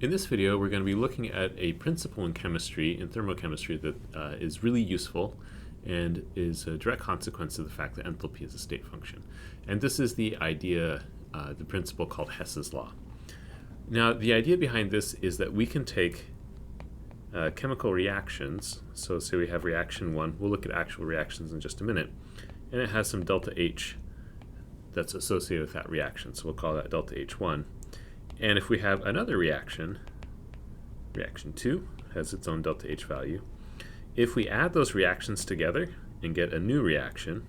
In this video, we're going to be looking at a principle in chemistry, in thermochemistry, that is really useful and is a direct consequence of the fact that enthalpy is a state function. And this is the idea, the principle called Hess's law. Now, the idea behind this is that we can take chemical reactions, so say we have reaction 1, we'll look at actual reactions in just a minute, and it has some delta H that's associated with that reaction, so we'll call that delta H1. And if we have another reaction, reaction 2 has its own delta H value. If we add those reactions together and get a new reaction,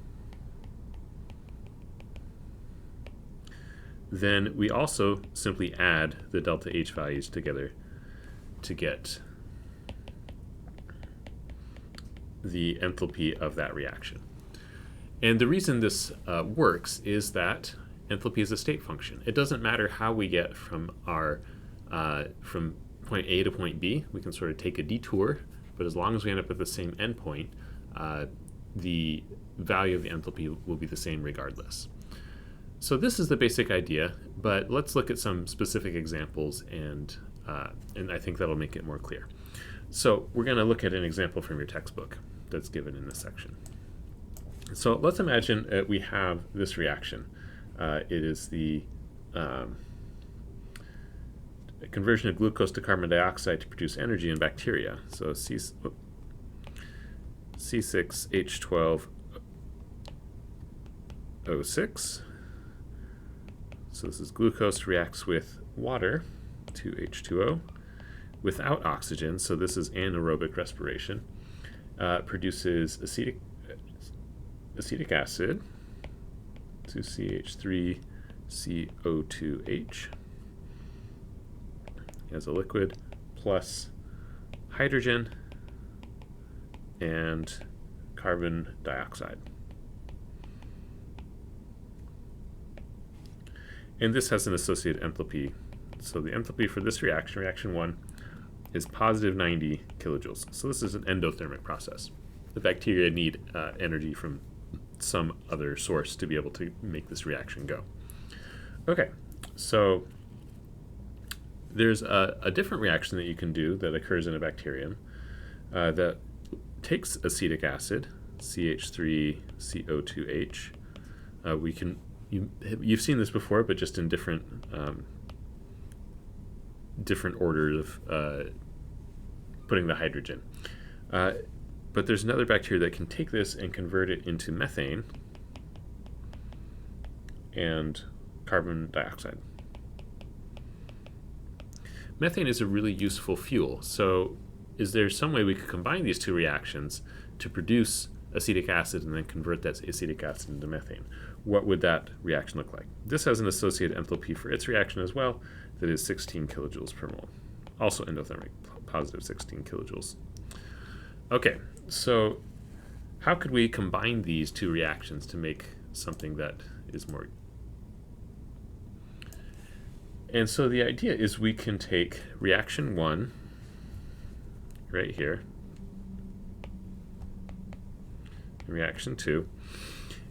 then we also simply add the delta H values together to get the enthalpy of that reaction. And the reason this works is that enthalpy is a state function. It doesn't matter how we get from our from point A to point B. We can sort of take a detour, but as long as we end up at the same endpoint, the value of the enthalpy will be the same regardless. So this is the basic idea, but let's look at some specific examples, and I think that'll make it more clear. So we're going to look at an example from your textbook that's given in this section. So let's imagine we have this reaction. It is the conversion of glucose to carbon dioxide to produce energy in bacteria. So C6H12O6. So this is glucose reacts with water, 2H2O, without oxygen. So this is anaerobic respiration. Produces acetic acid, 2CH3CO2H as a liquid, plus hydrogen and carbon dioxide. And this has an associated enthalpy. So the enthalpy for this reaction, reaction 1, is positive 90 kilojoules. So this is an endothermic process. The bacteria need energy from some other source to be able to make this reaction go. Okay, so there's a different reaction that you can do that occurs in a bacterium that takes acetic acid, CH3CO2H. You've seen this before, but just in different orders of putting the hydrogen. But there's another bacteria that can take this and convert it into methane and carbon dioxide. Methane is a really useful fuel. So is there some way we could combine these two reactions to produce acetic acid and then convert that acetic acid into methane? What would that reaction look like? This has an associated enthalpy for its reaction as well that is 16 kilojoules per mole. Also endothermic, positive 16 kilojoules. Okay, so how could we combine these two reactions to make something that is more? And so the idea is we can take reaction 1 right here, reaction 2,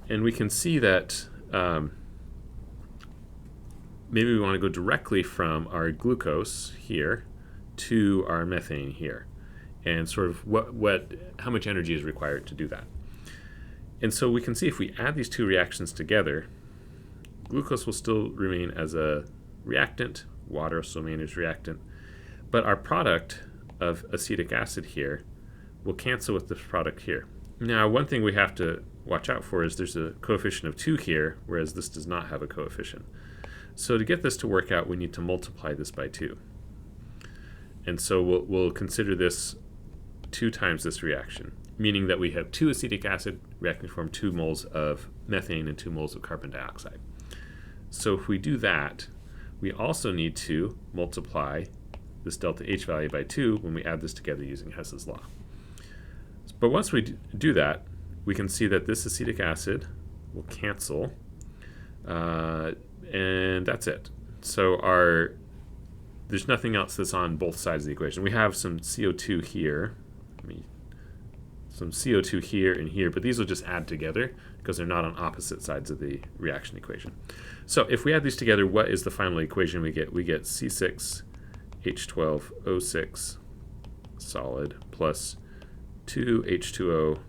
and we can see that maybe we want to go directly from our glucose here to our methane here, and sort of how much energy is required to do that. And so we can see if we add these two reactions together, glucose will still remain as a reactant, water also remain as reactant, but our product of acetic acid here will cancel with this product here. Now, one thing we have to watch out for is there's a coefficient of 2 here, whereas this does not have a coefficient. So to get this to work out, we need to multiply this by 2. And so we'll consider this 2 times this reaction, meaning that we have 2 acetic acid reacting to form 2 moles of methane and 2 moles of carbon dioxide. So if we do that, we also need to multiply this delta H value by 2 when we add this together using Hess's law. But once we do that, we can see that this acetic acid will cancel, and that's it. So there's nothing else that's on both sides of the equation. We have some CO2 here, some CO2 here and here, but these will just add together because they're not on opposite sides of the reaction equation. So if we add these together, what is the final equation we get? We get C6 H12O6 solid plus 2 H2O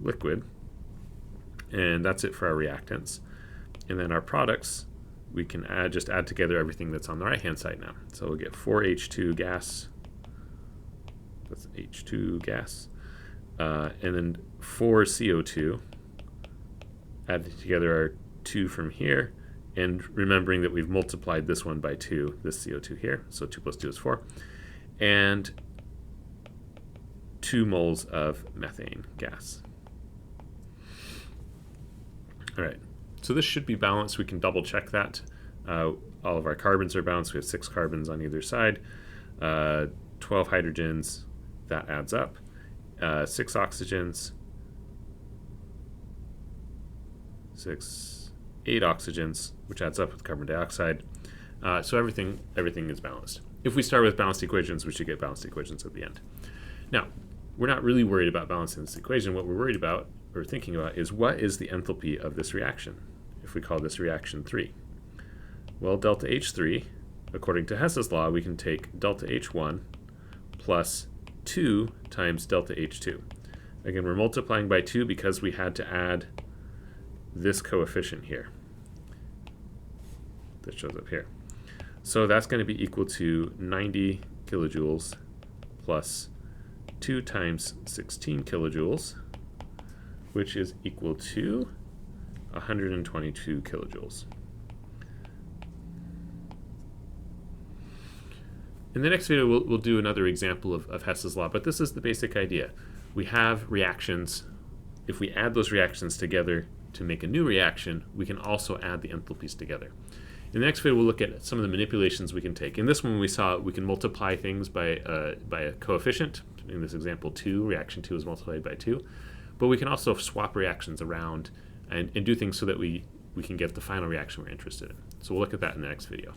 liquid. And that's it for our reactants. And then our products, we can just add together everything that's on the right-hand side now. So we'll get 4H2 gas. That's H2 gas. And then 4 CO2. Added together our 2 from here. And remembering that we've multiplied this one by 2, this CO2 here. So 2 plus 2 is 4. And 2 moles of methane gas. All right, so this should be balanced. We can double check that. All of our carbons are balanced. We have 6 carbons on either side, 12 hydrogens, that adds up, 6 oxygens, 8 oxygens, which adds up with carbon dioxide. So everything is balanced. If we start with balanced equations, we should get balanced equations at the end. Now, we're not really worried about balancing this equation. What we're worried about or thinking about is what is the enthalpy of this reaction, if we call this reaction 3. Well, delta H3, according to Hess's law, we can take delta H1 plus 2 times delta H2. Again, we're multiplying by 2 because we had to add this coefficient here that shows up here. So that's going to be equal to 90 kilojoules plus 2 times 16 kilojoules, which is equal to 122 kilojoules. In the next video, we'll do another example of Hess's law, but this is the basic idea. We have reactions. If we add those reactions together to make a new reaction, we can also add the enthalpies together. In the next video, we'll look at some of the manipulations we can take. In this one, we saw we can multiply things by a coefficient. In this example, 2, reaction 2 is multiplied by 2. But we can also swap reactions around and do things so that we can get the final reaction we're interested in. So we'll look at that in the next video.